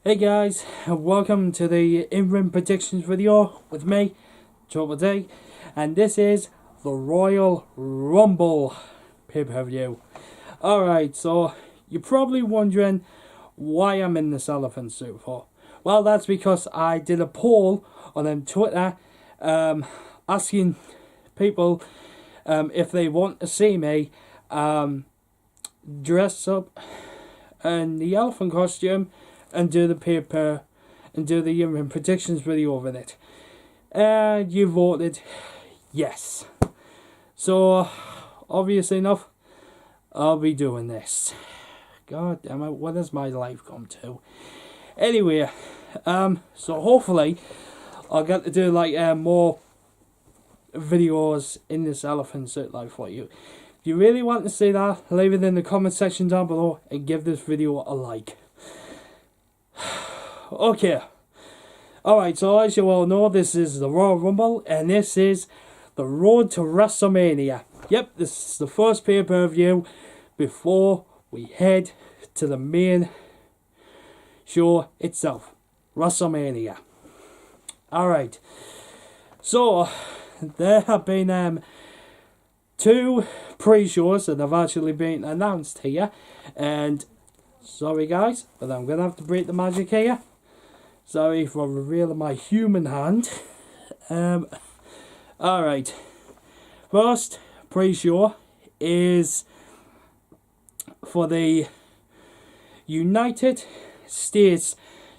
Hey guys, and welcome to the in-ring predictions video with me, Triple D, and this is the Royal Rumble pay-per-view. Alright, so you're probably wondering why I'm in this elephant suit for. Well, that's because I did a poll on Twitter asking people if they want to see me dress up in the elephant costume and do the paper and do the in-ring predictions video with it. And you voted yes. So obviously enough, I'll be doing this. God damn it, what has my life come to? Anyway, so hopefully I'll get to do like more videos in this elephant suit like for you. If you really want to see that, leave it in the comment section down below and give this video a like. Okay. Alright, so as you all know, this is the Royal Rumble and this is the road to WrestleMania. Yep, this is the first pay-per-view before we head to the main show itself, WrestleMania. Alright, so there have been two pre-shows that have actually been announced here, and sorry guys, but I'm going to have to break the magic here. Sorry for revealing my human hand. Alright. First pre-show is for the United States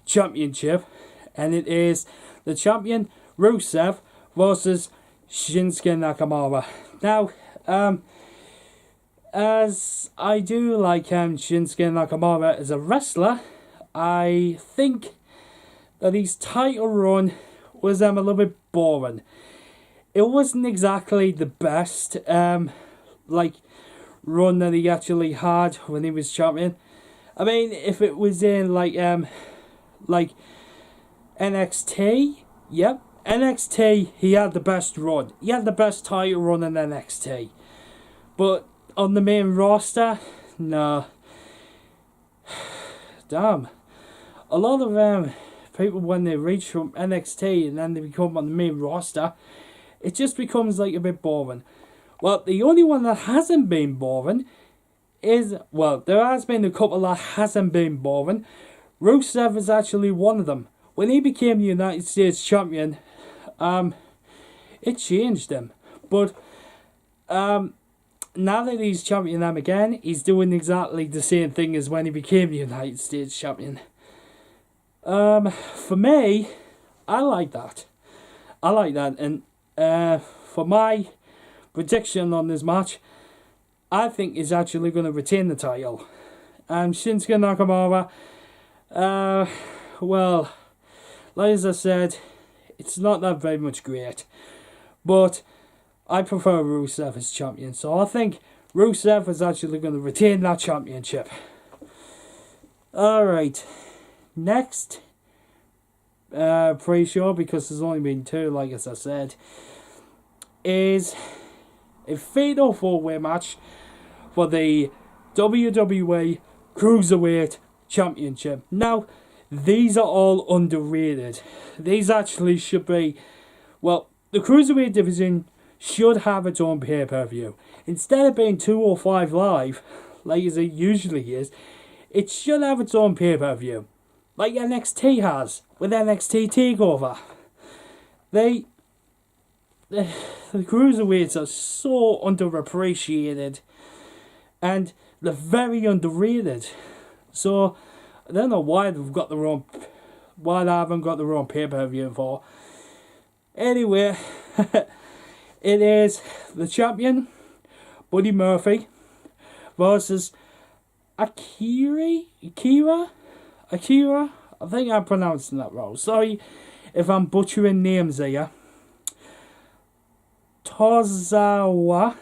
Championship. And it is the champion Rusev versus Shinsuke Nakamura. Now, as I do like Shinsuke Nakamura as a wrestler, I think that his title run was a little bit boring. It wasn't exactly the best like run that he actually had when he was champion. I mean, if it was in like NXT, yep, NXT he had the best run. He had the best title run in NXT. But on the main roster, no. Damn. A lot of people, when they reach from NXT and then they become on the main roster, it just becomes like a bit boring. Well, the only one that hasn't been boring is, well, there has been a couple that hasn't been boring. Rusev is actually one of them. When he became the United States champion, it changed him. But now that he's champion again, he's doing exactly the same thing as when he became the United States champion. For me, I like that. I like that. And for my prediction on this match, I think he's actually going to retain the title. Shinsuke Nakamura, well, like as I said, it's not that very much great. But I prefer Rusev as champion. So I think Rusev is actually going to retain that championship. Alright. Next pre-show, because there's only been two, like as I said, is a fatal four-way match for the WWE Cruiserweight Championship. Now, these are all underrated. These actually should be, well, the Cruiserweight division should have its own pay-per-view. Instead of being 205 Live, like as it usually is, it should have its own pay-per-view. Like NXT has, with NXT TakeOver. The Cruiserweights are so underappreciated. And they're very underrated. So, I don't know why they've got their own, why they haven't got their own pay-per-view for. Anyway, it is the champion, Buddy Murphy, versus Akira? I think I'm pronouncing that wrong. Sorry if I'm butchering names here. Tozawa,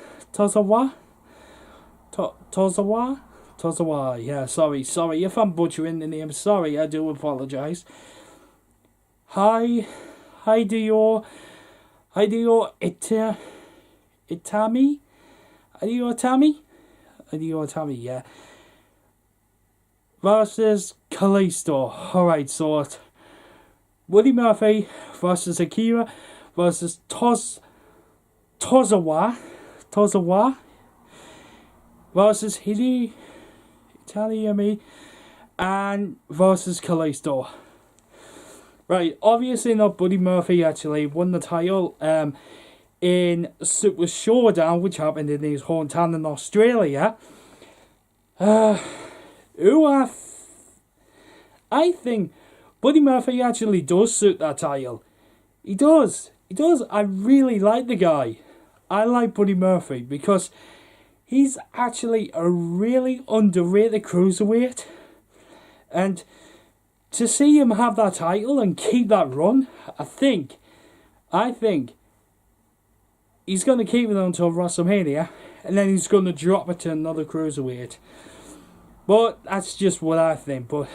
yeah, sorry if I'm butchering the name. Sorry, I do apologize. Hideo Itami, yeah. versus Kalisto. Alright, so it's Buddy Murphy versus Akira versus Tozawa versus Italiami and versus Kalisto. Right, obviously not Buddy Murphy actually won the title in Super Showdown, which happened in his hometown in Australia. I think Buddy Murphy actually does suit that title. He does. I really like the guy. I like Buddy Murphy because he's actually a really underrated cruiserweight. And to see him have that title and keep that run, I think he's going to keep it until WrestleMania, and then he's going to drop it to another cruiserweight. But that's just what I think. But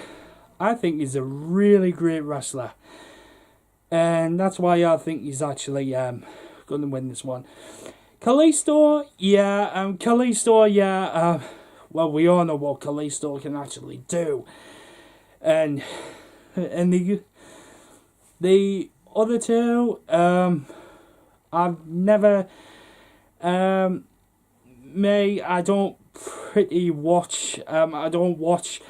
I think he's a really great wrestler, and that's why I think he's actually going to win this one. Kalisto, well, we all know what Kalisto can actually do, and the other two, I've never, I don't watch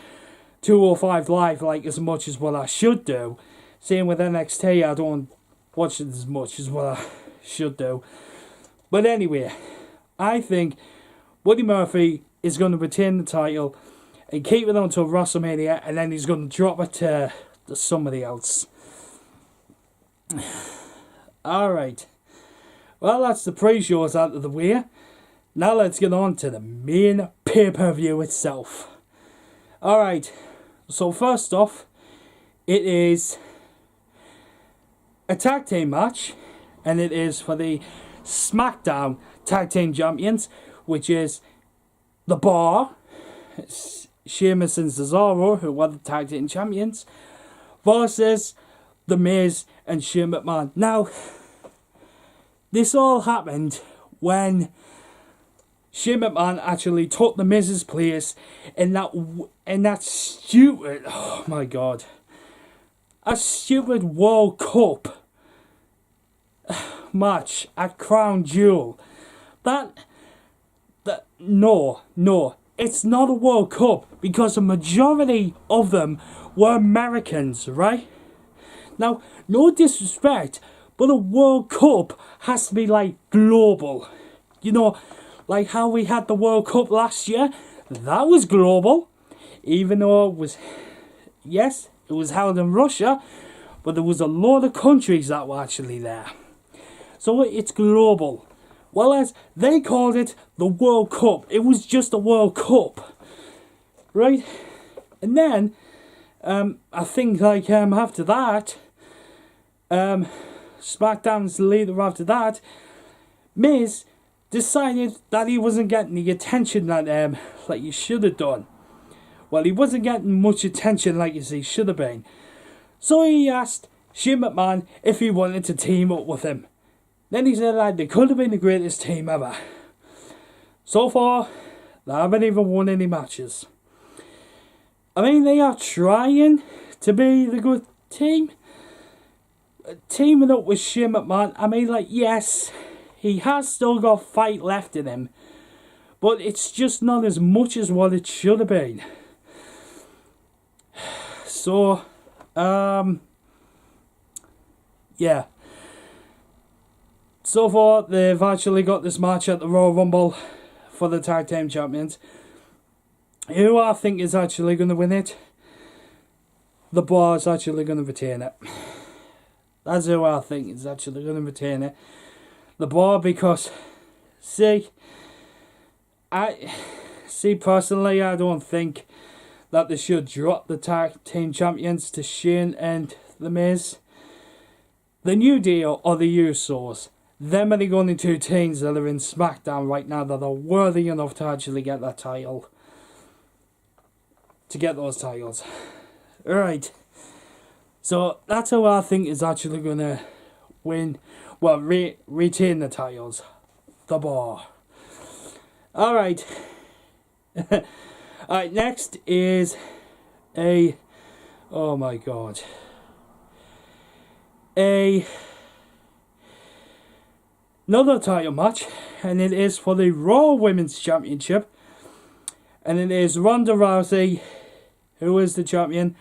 205 Live like as much as what I should do. Same with NXT, I don't watch it as much as what I should do. But anyway, I think Buddy Murphy is going to retain the title and keep it until WrestleMania, and then he's going to drop it to somebody else. Alright. Well, that's the pre-shows out of the way. Now let's get on to the main pay-per-view itself. Alright, so first off, it is a tag team match, and it is for the Smackdown Tag Team Champions, which is The Bar, Sheamus and Cesaro, who are the Tag Team Champions, versus The Miz and Shane McMahon. Now, this all happened when Shane McMahon actually took The Miz's place in that stupid, oh my god, a stupid World Cup match at Crown Jewel. No, it's not a World Cup because the majority of them were Americans, right? Now, no disrespect, but a World Cup has to be like global. You know, like how we had the World Cup last year, that was global. Even though it was held in Russia, but there was a lot of countries that were actually there. So it's global. Whereas they called it the World Cup. It was just a World Cup. Right? And then, I think like after that, SmackDown's leader after that, Miz decided that he wasn't getting the attention that like he should have done. Well, he wasn't getting much attention like he should have been. So he asked Shane McMahon if he wanted to team up with him. Then he said that they could have been the greatest team ever. So far, they haven't even won any matches. I mean, they are trying to be the good team. Teaming up with Shane McMahon, I mean, like, yes, he has still got fight left in him, but it's just not as much as what it should have been. So, yeah. So far, they've actually got this match at the Royal Rumble for the Tag Team Champions. Who I think is actually going to win it? The Bar is actually going to retain it. That's who I think is actually going to retain it. The Bar, because, personally, I don't think that they should drop the Tag Team Champions to Shane and The Miz. The New Deal or the Usos. Them are the only two teams that are in SmackDown right now that are worthy enough to actually get that title. To get those titles. Alright. So, that's who I think is actually going to win. Well, retain the titles. The Bar. Alright. Alright, next is oh my god, another title match, and it is for the Raw Women's Championship, and it is Ronda Rousey, who is the champion,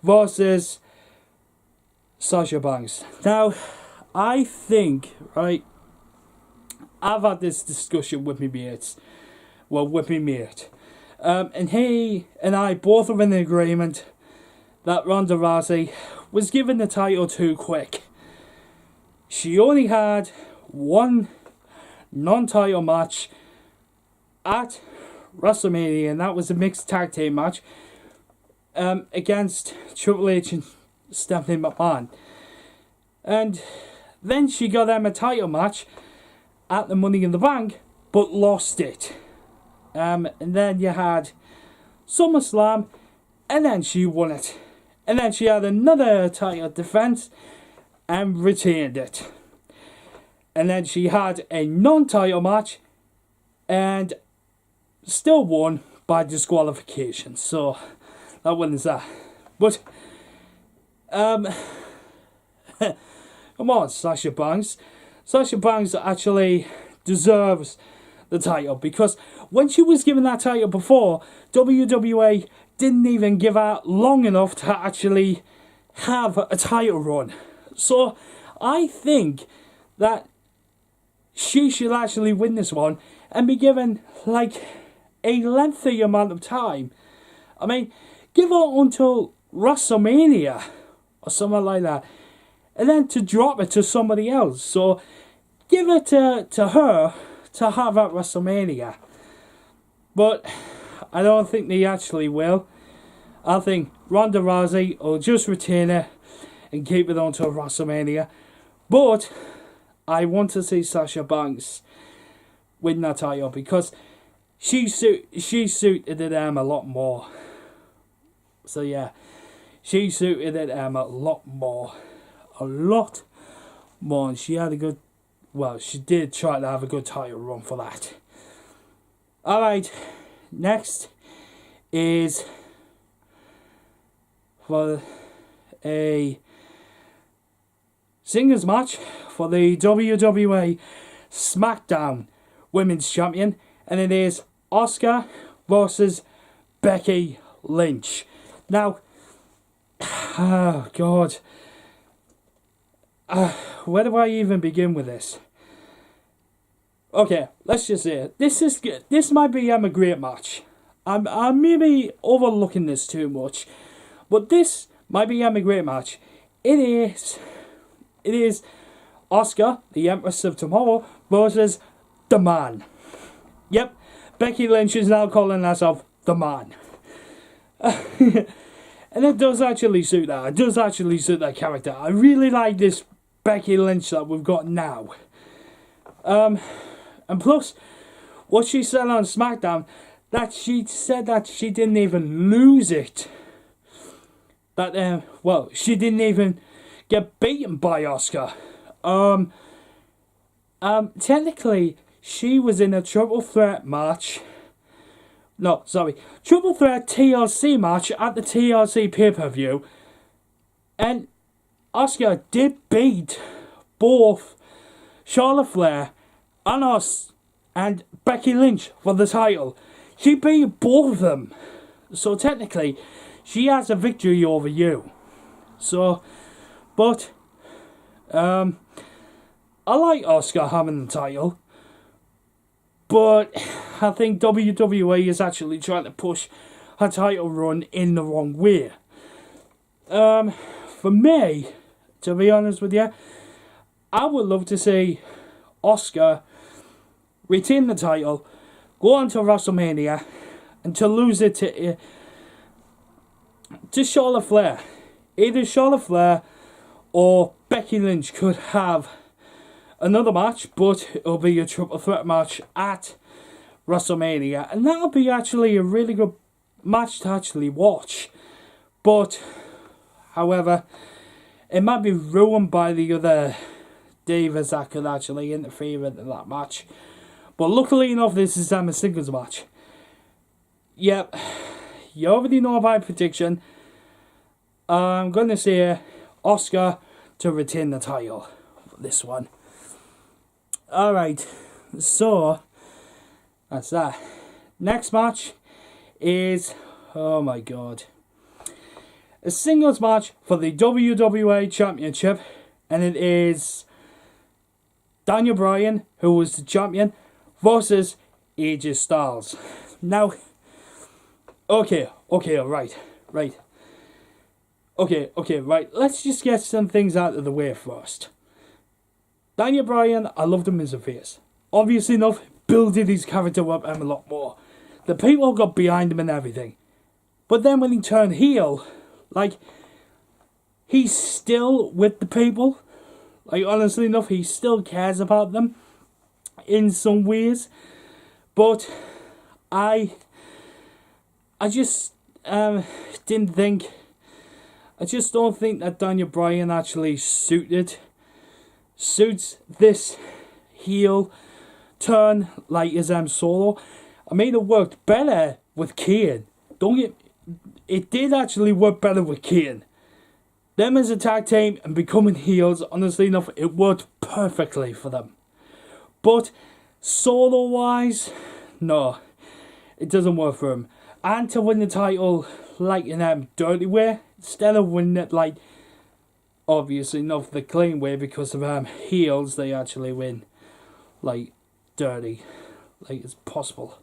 versus Sasha Banks. Now, I think, right, I've had this discussion with my mates, and he and I both are in agreement that Ronda Rousey was given the title too quick. She only had one non-title match at WrestleMania, and that was a mixed tag team match against Triple H and Stephanie McMahon. And then she got them a title match at the Money in the Bank, but lost it. And then you had SummerSlam, and then she won it. And then she had another title defense and retained it. And then she had a non-title match and still won by disqualification. So that wins that. But come on, Sasha Banks. Sasha Banks actually deserves the title, because when she was given that title before, WWE didn't even give her long enough to actually have a title run. So I think that she should actually win this one and be given like a lengthy amount of time. I mean, give her until WrestleMania or something like that, and then to drop it to somebody else. So give it to her to have at WrestleMania. But I don't think they actually will. I think Ronda Rousey will just retain it and keep it on to WrestleMania. But I want to see Sasha Banks win that title, because she suited them a lot more. So yeah, she suited them a lot more. And she had a good, well, she did try to have a good title run for that. Alright, next is for a singles match for the WWE Smackdown Women's Champion, and it is Asuka versus Becky Lynch. Now, oh god, where do I even begin with this? Okay, let's just say it. This might be a great match. I'm maybe overlooking this too much, but this might be a great match. It is Asuka, the Empress of Tomorrow, versus the Man. Yep, Becky Lynch is now calling herself the Man. And it does actually suit that. It does actually suit that character. I really like this Becky Lynch that we've got now. And plus, what she said on SmackDown, that she said that she didn't even lose it. That, she didn't even get beaten by Asuka. Technically, she was in a triple threat match. No, sorry. Triple threat TLC match at the TLC pay-per-view. And Asuka did beat both Charlotte Flair and Becky Lynch for the title. She beat both of them. So technically, she has a victory over you. So, but, I like Asuka having the title. But I think WWE is actually trying to push her title run in the wrong way. For me, to be honest with you, I would love to see Asuka retain the title, go on to WrestleMania, and to lose it to Charlotte Flair. Either Charlotte Flair or Becky Lynch could have another match, but it'll be a triple threat match at WrestleMania, and that'll be actually a really good match to actually watch. But, however, it might be ruined by the other divas that could actually interfere in that match. But luckily enough, this is a singles match. Yep, you already know my prediction. I'm going to say Oscar to retain the title for this one. Alright, so that's that. Next match is, oh my god, a singles match for the WWE Championship, and it is Daniel Bryan, who was the champion, versus AJ Styles. Now, okay, right. Let's just get some things out of the way first. Daniel Bryan, I loved him as a face. Obviously enough, building his character up and a lot more. The people got behind him and everything. But then when he turned heel, like, he's still with the people. Like, honestly enough, he still cares about them in some ways. But I just didn't think, I just don't think that Daniel Bryan actually suits this heel turn like his Solo. I mean, it worked better with Kane. It did actually work better with Kane. Them as a tag team and becoming heels, honestly enough, it worked perfectly for them. But Solo wise, no, it doesn't work for him. And to win the title like in a dirty way, instead of winning it like, obviously not the clean way, because of heels, they actually win like dirty, like it's possible.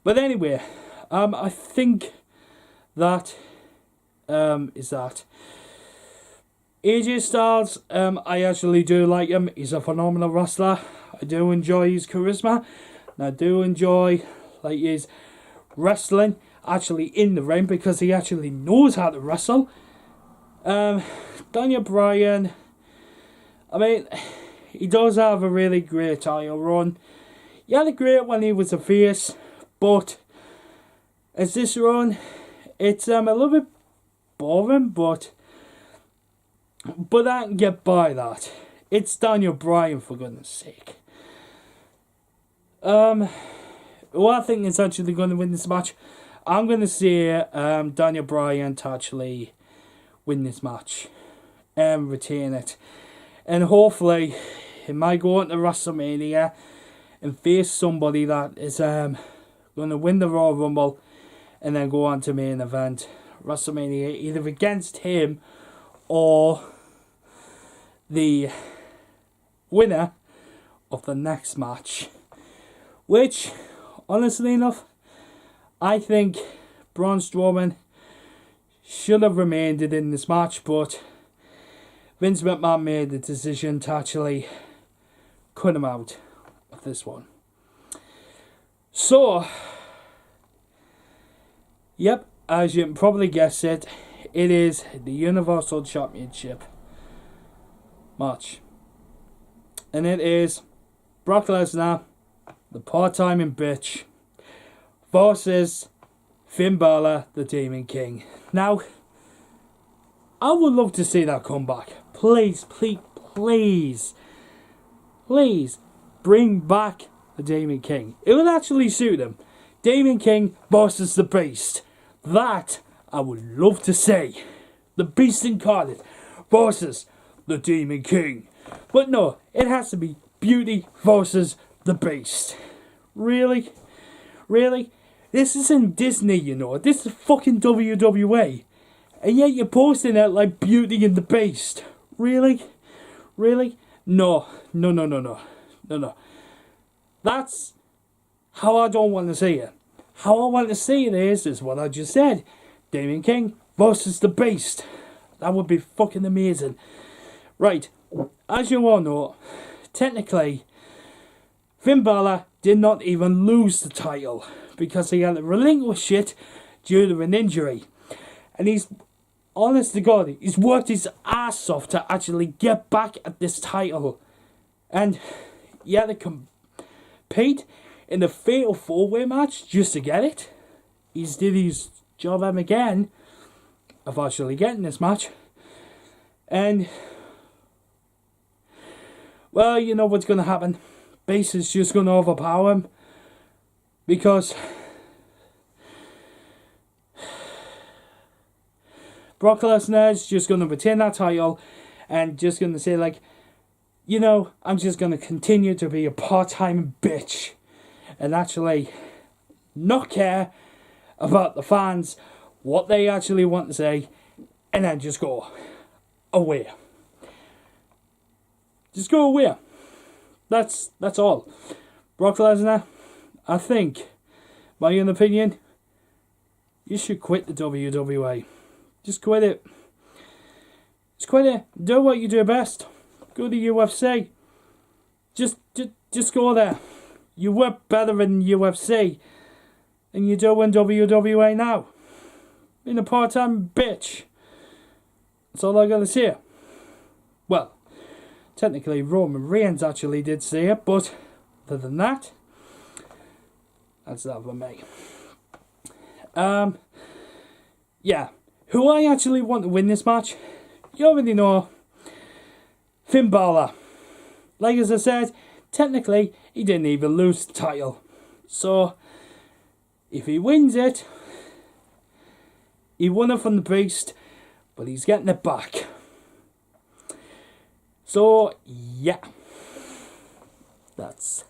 But anyway, I think that is that. AJ Styles, I actually do like him. He's a phenomenal wrestler. I do enjoy his charisma, and I do enjoy like his wrestling actually in the ring, because he actually knows how to wrestle. Daniel Bryan, I mean, he does have a really great title run. He had a great when he was a face, but as this run, it's a little bit boring, but I can get by that. It's Daniel Bryan, for goodness sake. Who I think is actually going to win this match, I'm going to say Daniel Bryan to actually win this match and retain it. And hopefully, he might go into WrestleMania and face somebody that is going to win the Royal Rumble and then go on to main event WrestleMania, either against him or the winner of the next match. Which, honestly enough, I think Braun Strowman should have remained in this match, but Vince McMahon made the decision to actually cut him out of this one. So, yep, as you can probably guess it is the Universal Championship match. And it is Brock Lesnar, the part-timing bitch, versus Finn Balor, the Demon King. Now, I would love to see that comeback. Please bring back the Demon King. It would actually suit him. Demon King versus the Beast. That I would love to see. The Beast incarnate versus the Demon King. But no, it has to be Beauty versus the Beast. Really? This isn't Disney, you know. This is fucking WWE. And yet you're posting it like Beauty and the Beast. Really? No. That's how I don't want to see it. How I want to see it is what I just said. Demon King versus the Beast. That would be fucking amazing. Right, as you all know, technically, Finn Balor did not even lose the title because he had to relinquish it due to an injury. And he's, honest to God, he's worked his ass off to actually get back at this title. And he had to compete in the Fatal 4-Way match just to get it. He's did his job again of actually getting this match. And, well, you know what's going to happen. Beast is just going to overpower him. Because Brock Lesnar is just going to retain that title and just going to say, like, you know, I'm just going to continue to be a part-time bitch and actually not care about the fans, what they actually want to say, and then just go away. Just go away. That's all. Brock Lesnar, I think, my own opinion, you should quit the WWE. Just quit it. Just quit it. Do what you do best. Go to UFC. Just go there. You work better in UFC than you do in WWE now. Being a part-time bitch. That's all I gotta say. Well, technically Roman Reigns actually did say it, but other than that, that's that for me. Yeah. Who I actually want to win this match, you already know, Finn Balor. Like as I said, technically, he didn't even lose the title. So, if he wins it, he won it from the Beast, but he's getting it back. So, yeah. That's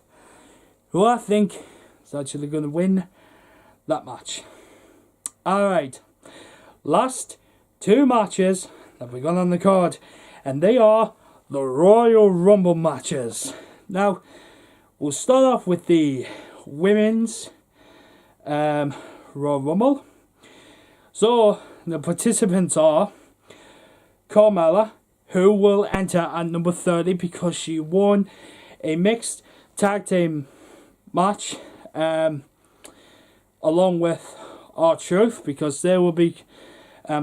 who I think is actually going to win that match. Alright. Last two matches that we got on the card, and they are the Royal Rumble matches. Now, we'll start off with the women's Royal Rumble. So, the participants are Carmella, who will enter at number 30 because she won a mixed tag team match along with R-Truth, because they will be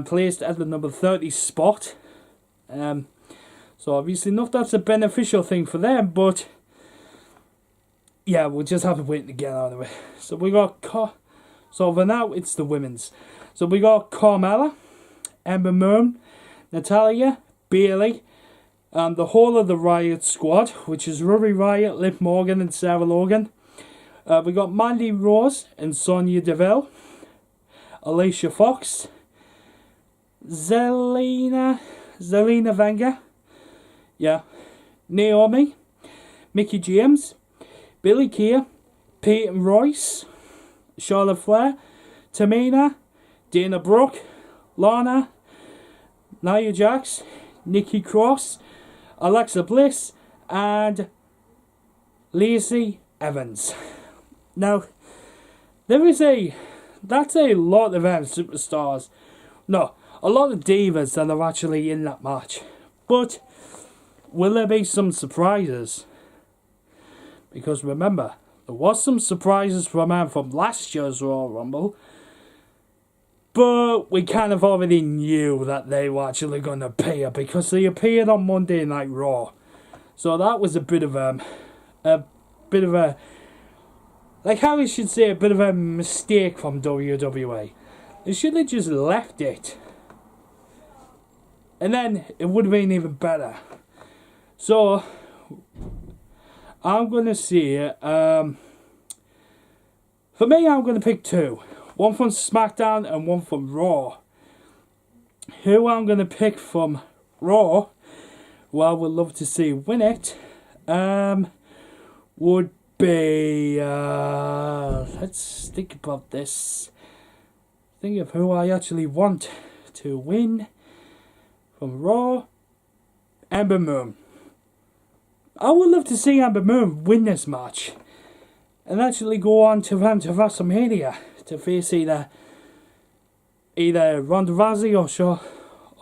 placed at the number 30 spot. So obviously not that's a beneficial thing for them, but yeah, we'll just have to wait to get out of it. So we got so for now it's the women's. So we got Carmella, Ember Moon, Natalya, Bayley, the whole of the Riot Squad, which is Ruby Riott, Liv Morgan, and Sarah Logan. We got Mandy Rose and Sonya Deville, Alicia Fox, Zelina Vega, yeah, Naomi, Mickie James, Billie Kay, Peyton Royce, Charlotte Flair, Tamina, Dana Brooke, Lana, Nia Jax, Nikki Cross, Alexa Bliss, and Lacey Evans. Now, that's a lot of superstars. No, a lot of divas that are actually in that match. But will there be some surprises? Because remember, there was some surprises from last year's Royal Rumble. But we kind of already knew that they were actually going to appear because they appeared on Monday Night Raw. So that was a bit of a like how we should say, a bit of a mistake from WWE. They should have just left it. And then it would have been even better. So, I'm going to say, for me, I'm going to pick two. One from Smackdown and one from Raw. Who I'm going to pick from Raw, who I would love to see win it, would be, let's think about this. Think of who I actually want to win from Raw. Ember Moon. I would love to see Ember Moon win this match and actually go on to WrestleMania to face either Ronda Rousey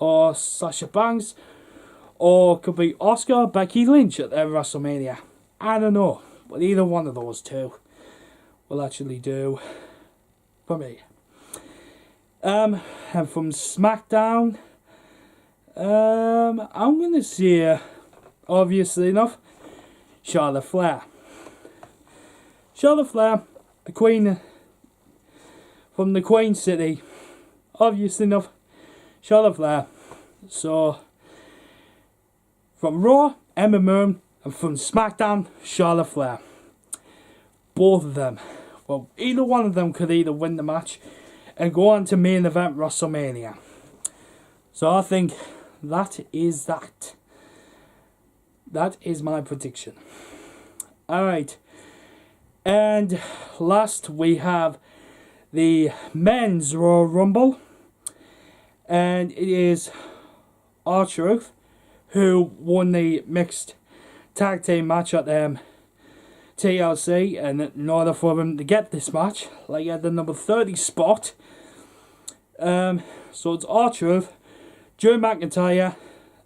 or Sasha Banks, or could be Asuka or Becky Lynch at their WrestleMania. I don't know, but either one of those two will actually do for me. And from SmackDown, I'm going to say, obviously enough, Charlotte Flair. Charlotte Flair, the Queen from the Queen City. Obviously enough, Charlotte Flair. So, from Raw, Ember Moon, and from SmackDown, Charlotte Flair. Both of them. Well, either one of them could either win the match and go on to main event WrestleMania. So I think that is that. That is my prediction. Alright. And last we have the men's Royal Rumble. And it is R-Truth who won the mixed tag team match at TLC. And in order for him to get this match, like at the number 30 spot. So it's R-Truth, Drew McIntyre,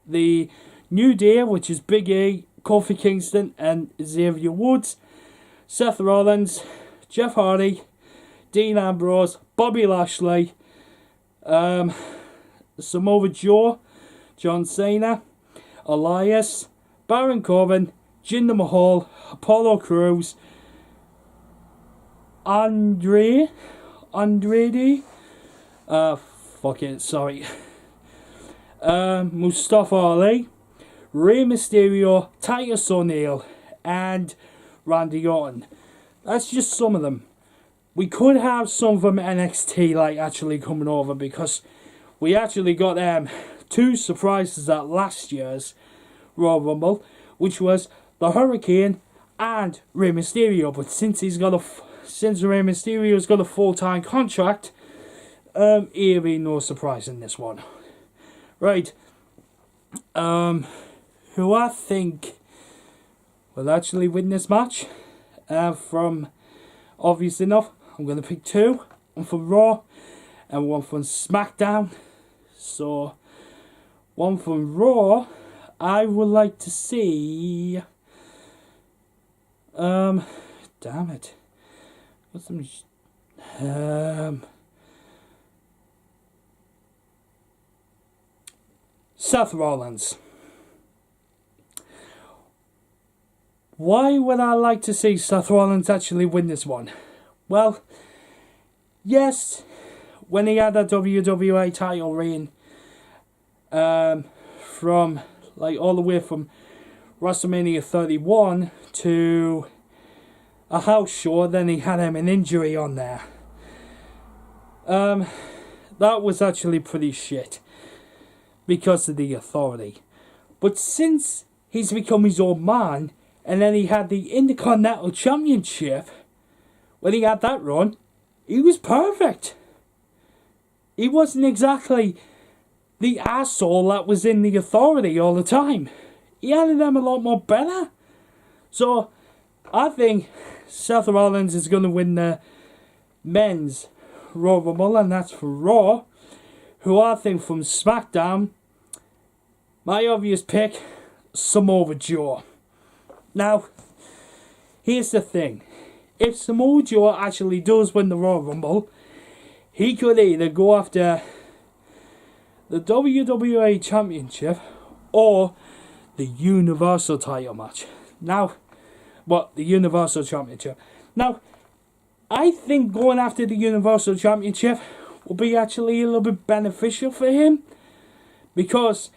the New Day, which is Big E, Kofi Kingston and Xavier Woods, Seth Rollins, Jeff Hardy, Dean Ambrose, Bobby Lashley, Samoa Joe, John Cena, Elias, Baron Corbin, Jinder Mahal, Apollo Crews, Andrade, Mustafa Ali, Rey Mysterio, Titus O'Neil, and Randy Orton. That's just some of them. We could have some from NXT like actually coming over, because we actually got two surprises at last year's Royal Rumble, which was the Hurricane and Rey Mysterio. But since Rey Mysterio's got a full-time contract, he'll be no surprise in this one. Right. Who I think will actually win this match? From obvious enough, I'm going to pick two. One from Raw and one from Smackdown. So, one from Raw, I would like to see. Damn it. What's some? Seth Rollins. Why would I like to see Seth Rollins actually win this one? Well, yes, when he had that WWE title reign, from like all the way from WrestleMania 31 to a house show, then he had an injury on there. That was actually pretty shit because of the authority. But since he's become his own man, and then he had the Intercontinental Championship, when he had that run, he was perfect. He wasn't exactly the asshole that was in the authority all the time. He handled them a lot more better. So, I think Seth Rollins is going to win the men's Royal Rumble, and that's for Raw. Who I think from SmackDown, my obvious pick, Samoa Joe. Now, here's the thing. If Samoa Joe actually does win the Royal Rumble, he could either go after the WWE Championship or the Universal title match. Now, the Universal Championship. Now, I think going after the Universal Championship will be actually a little bit beneficial for him, because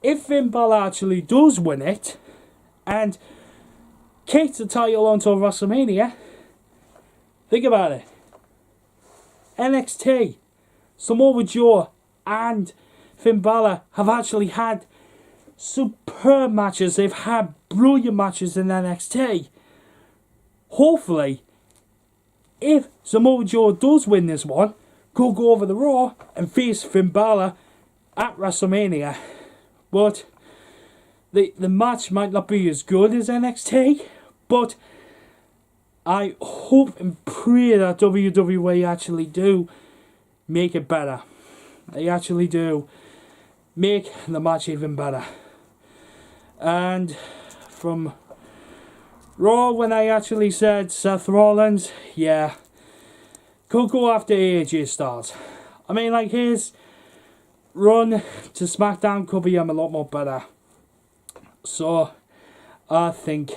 if Finn Balor actually does win it and takes the title onto WrestleMania, think about it. NXT, Samoa Joe and Finn Balor have actually had superb matches. They've had brilliant matches in NXT. Hopefully, if Samoa Joe does win this one, could go over the Raw and face Finn Balor at WrestleMania. But the match might not be as good as NXT, but I hope and pray that WWE actually do make it better. They actually do make the match even better. And from Raw, when I actually said Seth Rollins, yeah, could go after AJ Styles. I mean, like, his run to SmackDown could be a lot more better. So, I think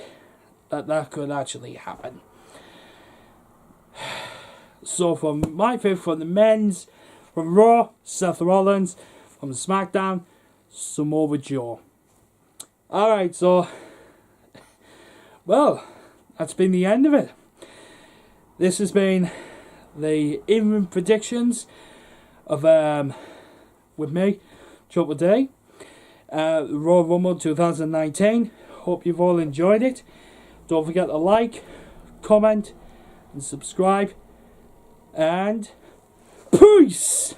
that could actually happen. So, from my pick for the men's, from Raw, Seth Rollins, from SmackDown, Samoa Joe. Alright, so, well, that's been the end of it. This has been the even predictions of, with me, Triple D. Royal Rumble 2019. Hope you've all enjoyed it. Don't forget to like, comment, and subscribe. And peace!